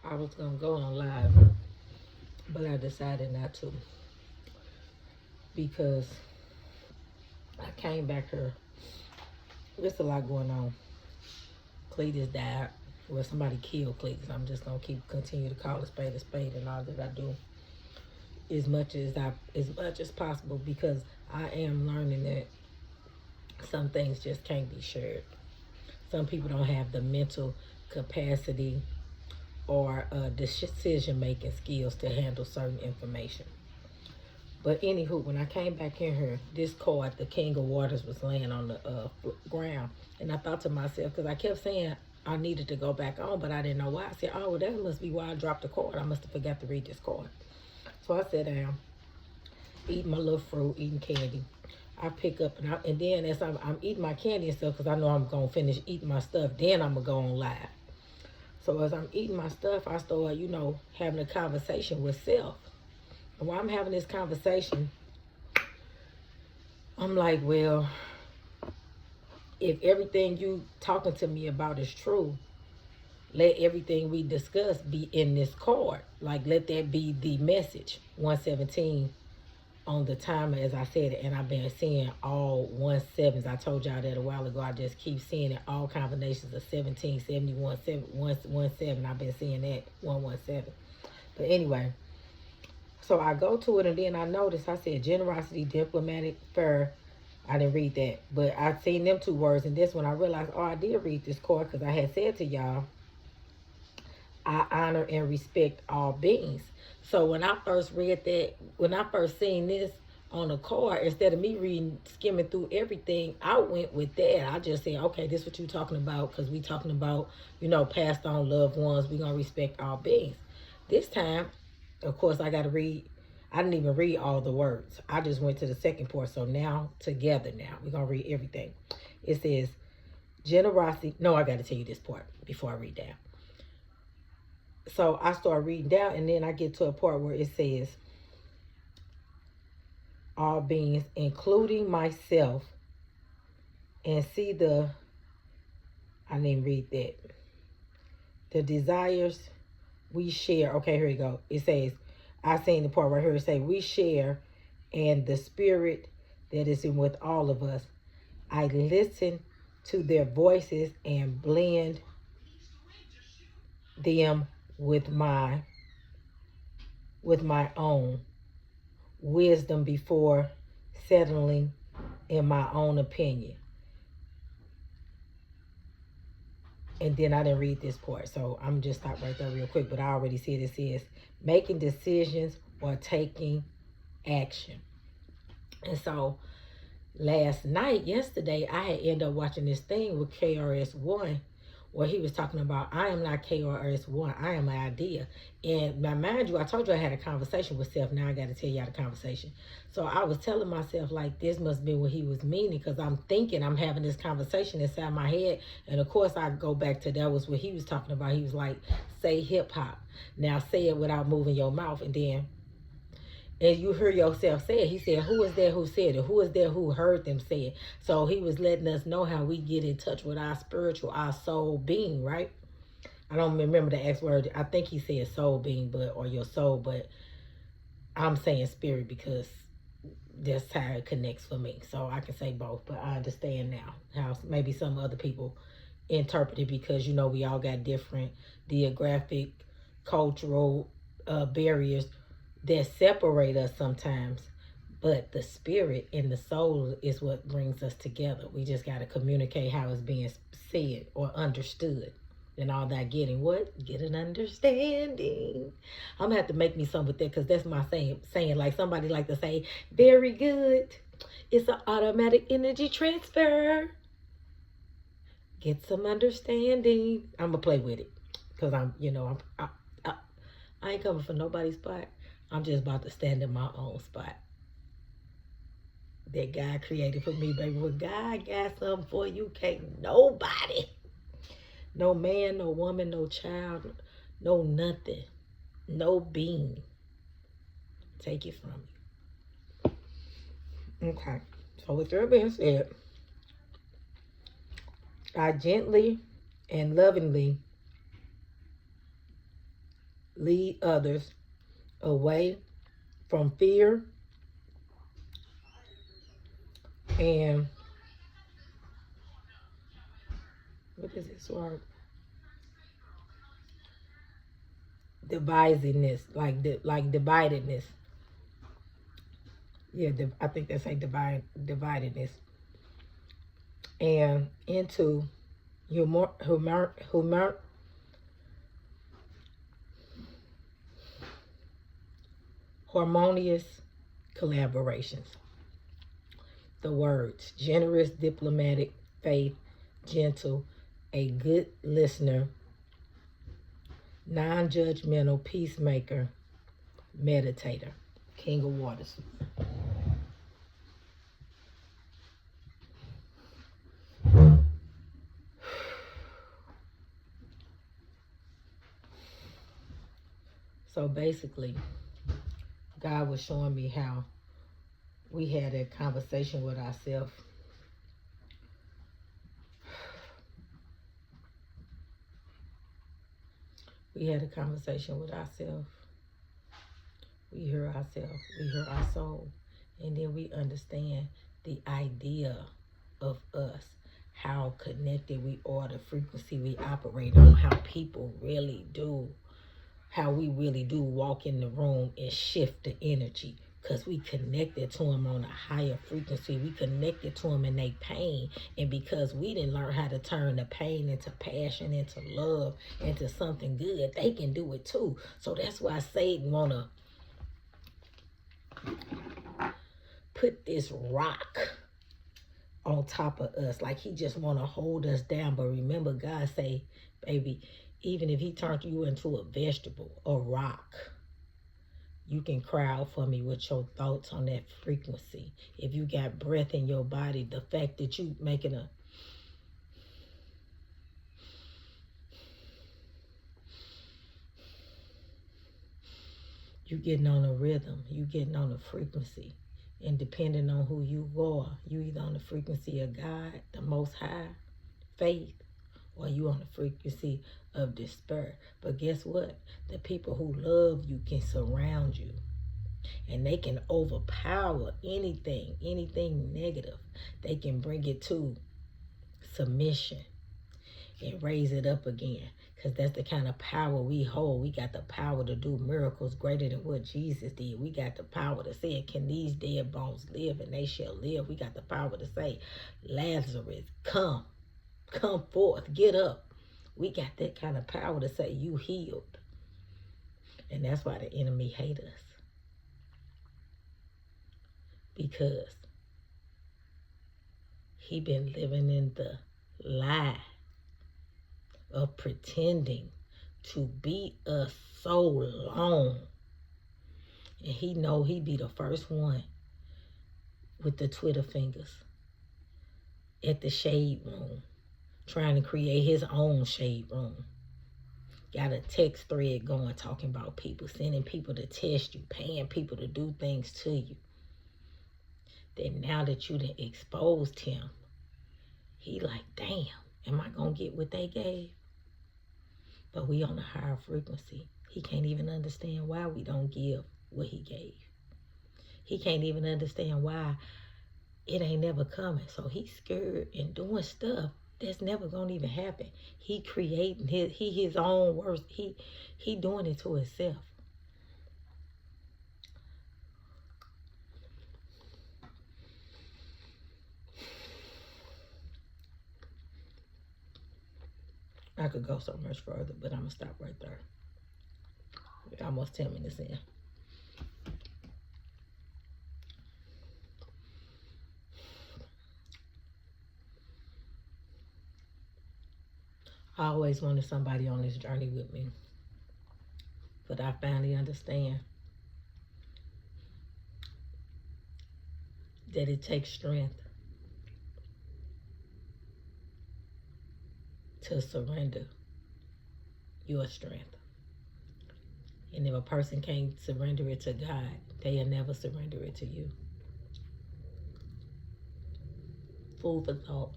I was gonna go on live, but I decided not to because I came back here. There's a lot going on. Cletus died. Well, somebody killed Cletus. I'm just gonna continue to call a spade, and all that I do as much as possible because I am learning that some things just can't be shared. Some people don't have the mental capacity or decision making skills to handle certain information. But anywho, when I came back in here, this card, the King of Waters, was laying on the ground. And I thought to myself, because I kept saying I needed to go back on, but I didn't know why. I said, oh, well, that must be why I dropped the card. I must have forgot to read this card. So I sat down, eating my little fruit, eating candy. I pick up, and then as I'm eating my candy and stuff, because I know I'm going to finish eating my stuff, then I'm going to go on live. So as I'm eating my stuff, I start, having a conversation with self. And while I'm having this conversation, I'm like, well, if everything you talking to me about is true, let everything we discuss be in this card. Like, let that be the message. 117 on the timer, as I said it, and I've been seeing all 17s. I told y'all that a while ago. I just keep seeing it, all combinations of 17, 71, 117. I've been seeing that 117. But anyway, so I go to it, and then I notice I said generosity, diplomatic, fair. I didn't read that, but I seen them two words, and this one I realized, oh, I did read this card because I had said to y'all, I honor and respect all beings. So when I first read that, when I first seen this on a card, instead of me reading, skimming through everything, I went with that. I just said, okay, this is what you talking about, because we talking about, passed on loved ones. We gonna respect all beings. This time, of course, I got to read. I didn't even read all the words. I just went to the second part. So now, together now, we're going to read everything. It says, generosity. No, I got to tell you this part before I read down. So I start reading down, and then I get to a part where it says, all beings, including myself, and see I didn't read that. The desires we share. Okay, here we go. It says, I seen the part right here. It say, we share, and the spirit that is in with all of us. I listen to their voices and blend them with my own wisdom before settling in my own opinion. And then I didn't read this part, so I'm just stop right there real quick. But I already said it says making decisions or taking action. And so yesterday, I had ended up watching this thing with KRS-One where he was talking about, I am not KRS-One, I am an idea. And now, mind you, I told you I had a conversation with self. Now I got to tell y'all the conversation. So I was telling myself, like, this must be what he was meaning, because I'm thinking I'm having this conversation inside my head. And of course, I go back to that was what he was talking about. He was like, say hip hop. Now say it without moving your mouth. And then and you hear yourself say it. He said, who is there who said it? Who is there who heard them say it? So he was letting us know how we get in touch with our spiritual, our soul being, right? I don't remember the X word. I think he said soul being, or your soul, but I'm saying spirit because that's how it connects for me. So I can say both, but I understand now how maybe some other people interpret it, because, we all got different geographic, cultural barriers that separate us sometimes, but the spirit and the soul is what brings us together. We just got to communicate how it's being said or understood. And all that getting what? Get an understanding. I'm going to have to make me something with that, because that's my saying. Like somebody like to say, very good. It's an automatic energy transfer. Get some understanding. I'm going to play with it, because I ain't coming for nobody's spot. I'm just about to stand in my own spot that God created for me, baby. When God got something for you, can't nobody, no man, no woman, no child, no nothing, no being, take it from you. Okay. So with that being said, I gently and lovingly lead others away from fear and what is this word? Dividedness, like dividedness. Yeah, I think that's like dividedness, and into harmonious collaborations. The words: generous, diplomatic, faith, gentle, a good listener, non-judgmental, peacemaker, meditator. King of Waters. So basically, God was showing me how we had a conversation with ourselves. We had a conversation with ourselves. We hear ourselves. We hear our soul. And then we understand the idea of us, how connected we are, the frequency we operate on, how people really do, how we really do walk in the room and shift the energy. Because we connected to them on a higher frequency. We connected to them in their pain. And because we didn't learn how to turn the pain into passion, into love, into something good, they can do it too. So that's why Satan want to put this rock on top of us, like he just want to hold us down. But remember, God say, baby, even if he turned you into a vegetable, a rock, you can cry out for me with your thoughts on that frequency. If you got breath in your body, the fact that you making you getting on a rhythm, you getting on a frequency. And depending on who you are, you either on the frequency of God, the Most High, faith, or you on the frequency of despair. But guess what? The people who love you can surround you. And they can overpower anything negative. They can bring it to submission and raise it up again. Because that's the kind of power we hold. We got the power to do miracles greater than what Jesus did. We got the power to say, can these dead bones live? And they shall live. We got the power to say, Lazarus, come forth, get up. We got that kind of power to say, you healed. And that's why the enemy hates us. Because he been living in the lie of pretending to beat us so long. And he know he be the first one with the Twitter fingers at the shade room, trying to create his own shade room. Got a text thread going talking about people, sending people to test you, paying people to do things to you. Then now that you done exposed him, he like, damn, am I going to get what they gave? But we on a higher frequency. He can't even understand why we don't give what he gave. He can't even understand why it ain't never coming. So he's scared and doing stuff that's never gonna even happen. He creating his own worst. He doing it to himself. I could go so much further, but I'm gonna stop right there. We're almost 10 minutes in. I always wanted somebody on this journey with me, but I finally understand that it takes strength to surrender your strength. And if a person can't surrender it to God, they'll never surrender it to you. Food for thought.